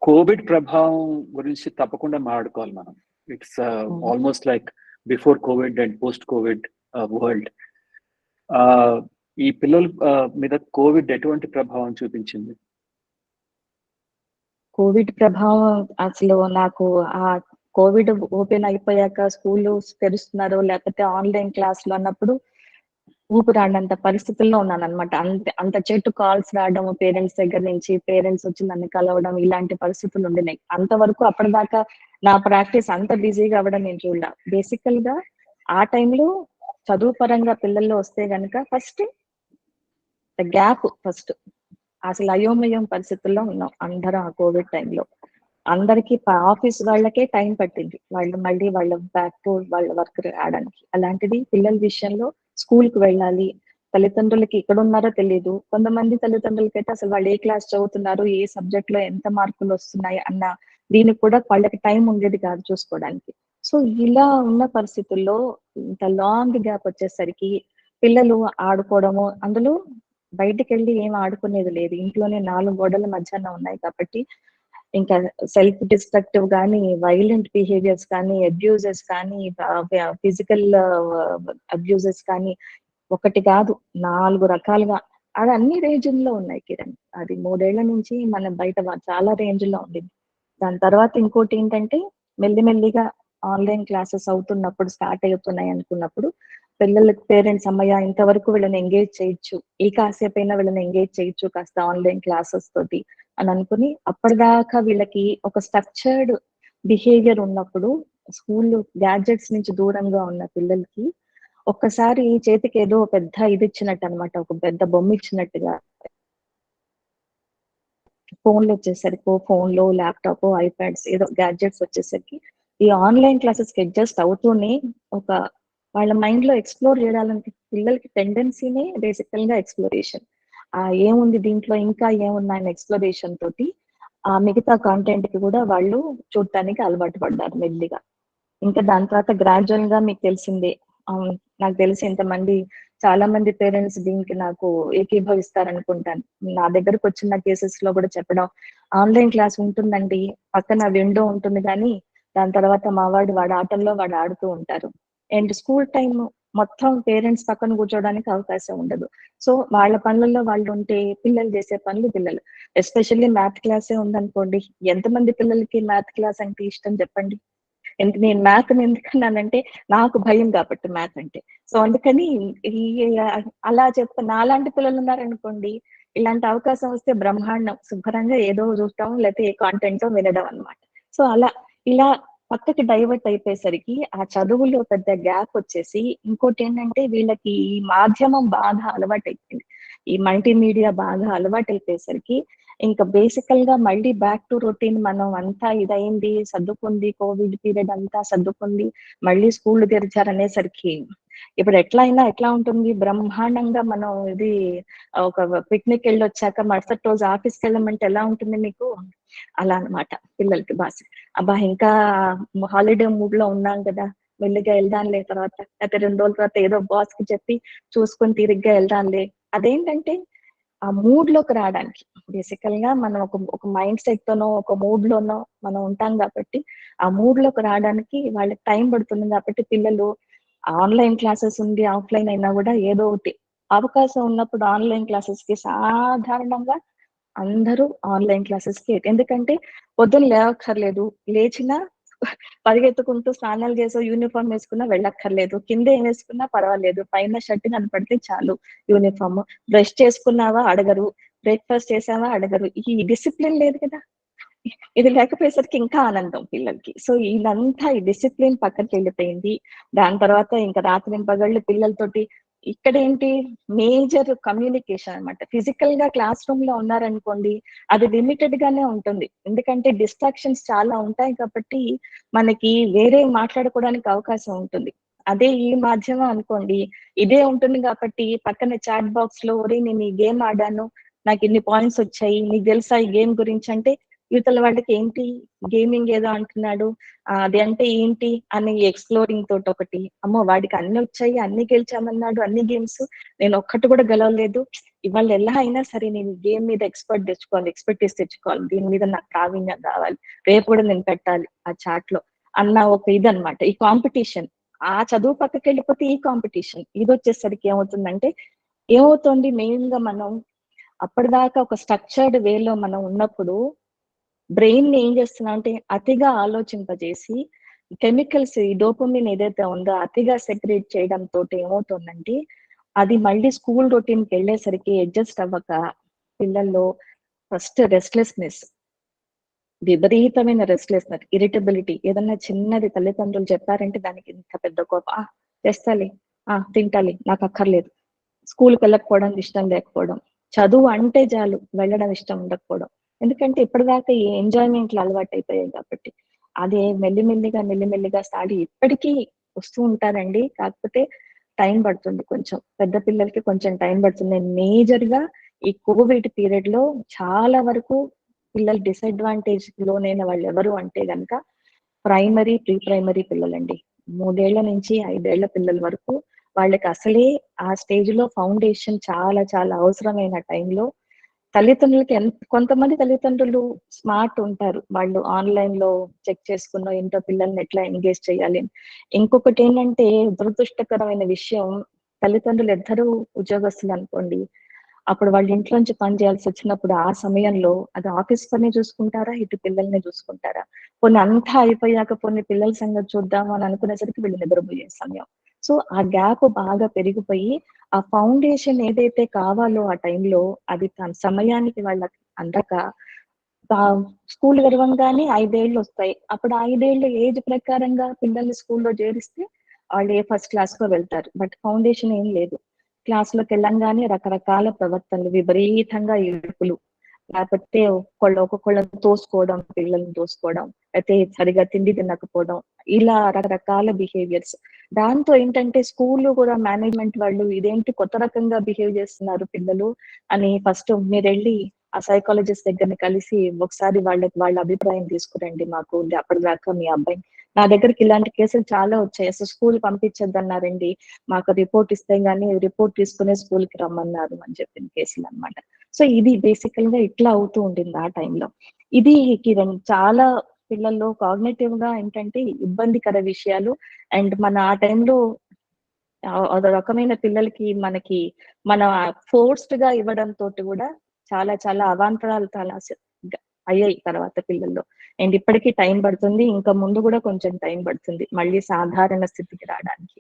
Covid ప్రభావం గురించి తప్పకుండా మాట్లాడుకోవాలి మనం. It's almost like before Covid and post Covid world. ఈ పిల్లల మీద కోవిడ్ ఎటువంటి ప్రభావం చూపించింది? కోవిడ్ ప్రభావం అసలు నాకు ఆ కోవిడ్ ఓపెన్ అయిపోయాక స్కూళ్ళు తెరుస్తున్నారో లేకపోతే ఆన్లైన్ క్లాసులు అన్నప్పుడు ఊపిరాడినంత పరిస్థితుల్లో ఉన్నాను అనమాట. అంత చెట్టు కాల్స్ రావడం పేరెంట్స్ దగ్గర నుంచి, పేరెంట్స్ వచ్చి నన్ను కలవడం, ఇలాంటి పరిస్థితులు ఉండినాయి. అంతవరకు అప్పటిదాకా నా ప్రాక్టీస్ అంత బిజీగా అవ్వడం నేను చూడ. బేసికల్ గా ఆ టైంలో చదువు పరంగా పిల్లల్లో వస్తే గనక ఫస్ట్ అసలు అయోమయం పరిస్థితుల్లో ఉన్నాం అందరం ఆ కోవిడ్ టైంలో. అందరికి ఆఫీస్ వాళ్ళకే టైం పట్టింది వాళ్ళు మళ్ళీ వాళ్ళ బ్యాక్ టు వాళ్ళ వర్క్ రావడానికి. అలాంటిది పిల్లల విషయంలో స్కూల్ కి వెళ్ళాలి, తల్లిదండ్రులకి ఇక్కడ ఉన్నారో తెలియదు. కొంతమంది తల్లిదండ్రులకైతే అసలు వాళ్ళు ఏ క్లాస్ చదువుతున్నారు, ఏ సబ్జెక్ట్ లో ఎంత మార్కులు వస్తున్నాయి అన్న దీనికి కూడా వాళ్ళకి టైం ఉండేది కాదు చూసుకోవడానికి. సో ఇలా ఉన్న పరిస్థితుల్లో ఇంత లాంగ్ గ్యాప్ వచ్చేసరికి పిల్లలు ఆడుకోవడము, అందులో బయటికి వెళ్ళి ఏం ఆడుకునేది లేదు, ఇంట్లోనే 4 గోడల మధ్యాహ్నం ఉన్నాయి కాబట్టి ఇంకా సెల్ఫ్ డిస్ట్రక్టివ్ కానీ, వైలెంట్ బిహేవియర్స్ కానీ, అబ్యూజెస్ కానీ, ఫిజికల్ అబ్యూజెస్ కానీ ఒకటి కాదు 4 రకాలుగా అది అన్ని రేంజ్ల్లో ఉన్నాయి కిరణ్. అది 3 ఏళ్ల నుంచి మన బయట చాలా రేంజ్ లో ఉంది. దాని తర్వాత ఇంకోటి ఏంటంటే మెల్లిమెల్లిగా ఆన్లైన్ క్లాసెస్ అవుతున్నప్పుడు స్టార్ట్ అవుతున్నాయి అనుకున్నప్పుడు పిల్లలకి పేరెంట్స్ అమ్మయ్య ఇంతవరకు వీళ్ళని ఎంగేజ్ చేయొచ్చు, ఈ కాసేపు అయినా వీళ్ళని ఎంగేజ్ చేయొచ్చు కాస్త ఆన్లైన్ క్లాసెస్ తోటి అని అనుకుని అప్పటిదాకా వీళ్ళకి ఒక స్ట్రక్చర్డ్ బిహేవియర్ ఉన్నప్పుడు స్కూల్ గ్యాడ్జెట్స్ నుంచి దూరంగా ఉన్న పిల్లలకి ఒక్కసారి చేతికి ఏదో పెద్ద ఇది ఇచ్చినట్టు అనమాట, ఒక పెద్ద బొమ్మ ఇచ్చినట్టుగా ఫోన్లు వచ్చేసరికి ఫోన్లో ల్యాప్టాప్ ఐప్యాడ్స్ ఏదో గ్యాడ్జెట్స్ వచ్చేసరికి ఈ ఆన్లైన్ క్లాసెస్ కి అడ్జస్ట్ అవుతూనే ఒక వాళ్ళ మైండ్ లో ఎక్స్ప్లోర్ చేయాలంటే పిల్లలకి టెండెన్సీనే బేసికల్ గా ఎక్స్ప్లోరేషన్. ఏముంది దీంట్లో ఇంకా ఏమున్నాయని ఎక్స్ప్లోరేషన్ తోటి ఆ మిగతా కాంటెంట్ కి కూడా వాళ్ళు చూడటానికి అలవాటు పడ్డారు మెల్లిగా. ఇంకా దాని తర్వాత గ్రాడ్యువల్ గా మీకు తెలిసిందే, నాకు తెలిసి ఇంతమంది చాలా మంది పేరెంట్స్ దీనికి నాకు ఏకీభవిస్తారనుకుంటాను. నా దగ్గరకు వచ్చిన కేసెస్ లో కూడా చెప్పడం, ఆన్లైన్ క్లాస్ ఉంటుందండి, పక్కన విండో ఉంటుంది కానీ దాని తర్వాత వాడి ఆటల్లో వాడు ఆడుతూ ఉంటారు. అండ్ స్కూల్ టైం మొత్తం పేరెంట్స్ పక్కన కూర్చోడానికి అవకాశం ఉండదు. సో వాళ్ళ పనులలో వాళ్ళు ఉంటే పిల్లలు చేసే పనులు పిల్లలు, ఎస్పెషల్లీ మ్యాథ్ క్లాసే ఉందనుకోండి, ఎంతమంది పిల్లలకి మ్యాథ్ క్లాస్ అంటే ఇష్టం చెప్పండి. నేను మ్యాథ్ ఎందుకన్నానంటే నాకు భయం కాబట్టి మ్యాథ్ అంటే. సో అందుకని అలా నాలాంటి పిల్లలు ఉన్నారనుకోండి, ఇలాంటి అవకాశం వస్తే బ్రహ్మాండం, శుభ్రంగా ఏదో చూడటం లేకపోతే ఏ కాంటెంటో వినడం అనమాట. సో ఇలా పక్కకి డైవర్ట్ అయిపోయేసరికి ఆ చదువులో పెద్ద గ్యాప్ వచ్చేసి ఇంకోటి ఏంటంటే వీళ్ళకి ఈ మాధ్యమం బాగా అలవాటు అయిపోయింది, ఈ మల్టీమీడియా బాగా అలవాటు అయిపోయేసరికి ఇంకా బేసికల్ గా మళ్ళీ బ్యాక్ టు రొటీన్. మనం అంతా ఇదైంది, సర్దుకుంది, కోవిడ్ పీరియడ్ అంతా సర్దుకుంది, మళ్ళీ స్కూల్ తెరిచారనేసరికి ఇప్పుడు ఎట్లా ఉంటుంది బ్రహ్మాండంగా. మనం ఇది ఒక పిక్నిక్ వెళ్ళి వచ్చాక మరుసటి రోజు ఆఫీస్కి వెళ్ళమంటే ఎలా ఉంటుంది మీకు, అలా అనమాట పిల్లలకి భాష. అబ్బా ఇంకా హాలిడే మూడ్ లో ఉన్నాం కదా, మెల్లిగా వెళ్దాంలే, తర్వాత లేకపోతే 2 రోజుల తర్వాత ఏదో బాస్ కి చెప్పి చూసుకొని తిరిగ్గా వెళ్దాంలే. అదేంటంటే ఆ మూడ్ లోకి రావడానికి బేసికల్ గా మనం ఒక మైండ్ సెట్ తోనో ఒక మూడ్ లోనో మనం ఉంటాం కాబట్టి ఆ మూడ్ లోకి రావడానికి వాళ్ళకి టైం పడుతుంది. కాబట్టి పిల్లలు ఆన్లైన్ క్లాసెస్ ఉంది, ఆఫ్లైన్ అయినా కూడా ఏదో ఒకటి అవకాశం ఉన్నప్పుడు ఆన్లైన్ క్లాసెస్ కి సాధారణంగా అందరూ ఆన్లైన్ క్లాసెస్ కి, ఎందుకంటే పొద్దున్న లేవక్కర్లేదు, లేచినా పరిగెత్తుకుంటూ స్నానాలు చేసో యూనిఫామ్ వేసుకున్నా వెళ్ళక్కర్లేదు, కింద ఏం వేసుకున్నా పర్వాలేదు, పైన షర్ట్ కనపడితే చాలు యూనిఫామ్. బ్రష్ చేసుకున్నావా అడగరు, బ్రేక్ఫాస్ట్ చేసావా అడగరు. ఈ డిసిప్లిన్ లేదు కదా, ఇది లేకపోయేసరికి ఇంకా ఆనందం పిల్లలకి. సో ఇదంతా ఈ డిసిప్లిన్ పక్కకి వెళ్ళిపోయింది. దాని తర్వాత ఇంకా రాత్రింపగళ్ళు పిల్లలతోటి ఇక్కడ ఏంటి మేజర్ కమ్యూనికేషన్ అనమాట. ఫిజికల్ గా క్లాస్ రూమ్ లో ఉన్నారనుకోండి అది లిమిటెడ్ గానే ఉంటుంది, ఎందుకంటే డిస్ట్రాక్షన్స్ చాలా ఉంటాయి కాబట్టి మనకి వేరే మాట్లాడుకోవడానికి అవకాశం ఉంటుంది. అదే ఈ మాధ్యమం అనుకోండి ఇదే ఉంటుంది కాబట్టి పక్కన చాట్ బాక్స్ లో ఒరే నేను ఈ గేమ్ ఆడాను, నాకు ఇన్ని పాయింట్స్ వచ్చాయి, నీకు తెలుసా ఈ గేమ్ గురించి అంటే యువతల వాళ్ళకి ఏంటి గేమింగ్ ఏదో అంటున్నాడు, అది అంటే ఏంటి అని ఎక్స్ప్లోరింగ్ తోటి ఒకటి, అమ్మో వాడికి అన్ని వచ్చాయి, అన్ని గెలిచామన్నాడు, అన్ని గేమ్స్, నేను ఒక్కటి కూడా గెలవలేదు, ఇవాళ ఎలా అయినా సరే నేను గేమ్ మీద ఎక్స్పర్టీస్ తెచ్చుకోవాలి, దీని మీద నాకు ప్రావీణ్యం కావాలి, రేపు కూడా నేను పెట్టాలి ఆ చాట్ లో అన్న ఒక ఇదన్నమాట. ఈ కాంపిటీషన్, ఆ చదువు పక్కకి వెళ్ళిపోతే ఈ కాంపిటీషన్ ఇది వచ్చేసరికి ఏమవుతుంది మెయిన్ గా మనం అప్పటిదాకా ఒక స్ట్రక్చర్డ్ వేలో మనం ఉన్నప్పుడు బ్రెయిన్ ని ఏం చేస్తున్నాం అంటే అతిగా ఆలోచింపజేసి కెమికల్స్, ఈ డోపమిన్ ఏదైతే ఉందో అతిగా సెక్రేట్ చేయడం తోటి ఏమవుతుందంటే అది మళ్ళీ స్కూల్ రొటీన్ కి వెళ్ళేసరికి అడ్జస్ట్ అవ్వక పిల్లల్లో ఫస్ట్ రెస్ట్లెస్నెస్, విపరీతమైన రెస్ట్లెస్నెస్, ఇరిటబిలిటీ, ఏదన్నా చిన్నది తల్లిదండ్రులు చెప్పారంటే దానికి ఇంత పెద్ద కోపం, తెస్తాలి, తింటాలి, నాకు అక్కర్లేదు, స్కూల్కి వెళ్ళకపోవడం ఇష్టం లేకపోవడం, చదువు అంటే చాలు వెళ్ళడం ఇష్టం ఉండకపోవడం, ఎందుకంటే ఇప్పటిదాకా ఈ ఎంజాయ్మెంట్లు అలవాటు అయిపోయాయి కాబట్టి. అదే మెల్లిమెల్లిగా స్టార్ట్ ఇప్పటికీ వస్తూ ఉంటారండి, కాకపోతే టైం పడుతుంది, కొంచెం పెద్ద పిల్లలకి కొంచెం టైం పడుతుంది. మేజర్ గా ఈ కోవిడ్ పీరియడ్ లో చాలా వరకు పిల్లలు డిసడ్వాంటేజ్ లోనైన వాళ్ళు ఎవరు అంటే గనక ప్రైమరీ, ప్రీ ప్రైమరీ పిల్లలండి. 3 ఏళ్ల నుంచి 5 ఏళ్ల పిల్లల వరకు వాళ్ళకి అసలే ఆ స్టేజ్ లో ఫౌండేషన్ చాలా చాలా అవసరమైన టైంలో తల్లిదండ్రులకి కొంతమంది తల్లిదండ్రులు స్మార్ట్ ఉంటారు, వాళ్ళు ఆన్లైన్ లో చెక్ చేసుకున్న ఇంట్లో పిల్లల్ని ఎట్లా ఎంగేజ్ చేయాలి. ఇంకొకటి ఏంటంటే దురదృష్టకరమైన విషయం, తల్లిదండ్రులు ఇద్దరు ఉద్యోగస్తులు అనుకోండి, అప్పుడు వాళ్ళ ఇంట్లోంచి పని చేయాల్సి వచ్చినప్పుడు ఆ సమయంలో అది ఆఫీస్ పని చూసుకుంటారా, ఇటు పిల్లల్ని చూసుకుంటారా, కొన్ని అంతా అయిపోయాక కొన్ని పిల్లల సంగతి చూద్దాము అని అనుకునేసరికి వీళ్ళు నిద్రపోయే సమయం. సో ఆ గ్యాప్ బాగా పెరిగిపోయి ఆ ఫౌండేషన్ ఏదైతే కావాలో ఆ టైంలో అది తన సమయానికి వాళ్ళకి అందక స్కూల్ తెరవంగానే 5 ఏళ్ళు వస్తాయి. అప్పుడు 5 ఏళ్ళు ఏజ్ ప్రకారంగా పిల్లల్ని స్కూల్లో చేరిస్తే వాళ్ళు ఏ ఫస్ట్ క్లాస్ కో వెళ్తారు, బట్ ఫౌండేషన్ ఏం లేదు. క్లాస్ లోకి వెళ్ళంగానే రకరకాల ప్రవర్తనలు, విపరీతంగా ఏడుపులు, లేకపోతే ఒక్కొక్కళ్ళని తోసుకోవడం, పిల్లల్ని తోసుకోవడం, అయితే సరిగా తిండి తినకపోవడం, ఇలా రకరకాల బిహేవియర్స్. దాంతో ఏంటంటే స్కూల్ కూడా మేనేజ్మెంట్ వాళ్ళు ఇదేంటి కొత్త రకంగా బిహేవ్ చేస్తున్నారు పిల్లలు అని ఫస్ట్ మీరు వెళ్ళి ఆ సైకాలజిస్ట్ దగ్గరని కలిసి ఒకసారి వాళ్ళ అభిప్రాయం తీసుకురండి, మాకు అప్పటిదాకా మీ అబ్బాయి, నా దగ్గరికి ఇలాంటి కేసులు చాలా వచ్చాయి, అసలు స్కూల్ పంపించొద్దన్నారండి, మాకు రిపోర్ట్ ఇస్తే గానీ రిపోర్ట్ తీసుకునే స్కూల్ కి రమ్మన్నారు అని చెప్పిన కేసులు అన్నమాట. సో ఇది బేసికల్ గా ఇట్లా అవుతూ ఉండింది ఆ టైంలో. ఇది కిరణ్ చాలా పిల్లల్లో కాగ్నేటివ్ గా ఏంటంటే ఇబ్బందికర విషయాలు. అండ్ మన ఆ టైంలో అదో రకమైన పిల్లలకి మన ఫోర్స్డ్ గా ఇవ్వడం తోటి కూడా చాలా చాలా అవాంతరాలు చాలా అయ్యాయి తర్వాత పిల్లల్లో. అండ్ ఇప్పటికీ టైం పడుతుంది, ఇంకా ముందు కూడా కొంచెం టైం పడుతుంది మళ్ళీ సాధారణ స్థితికి రావడానికి.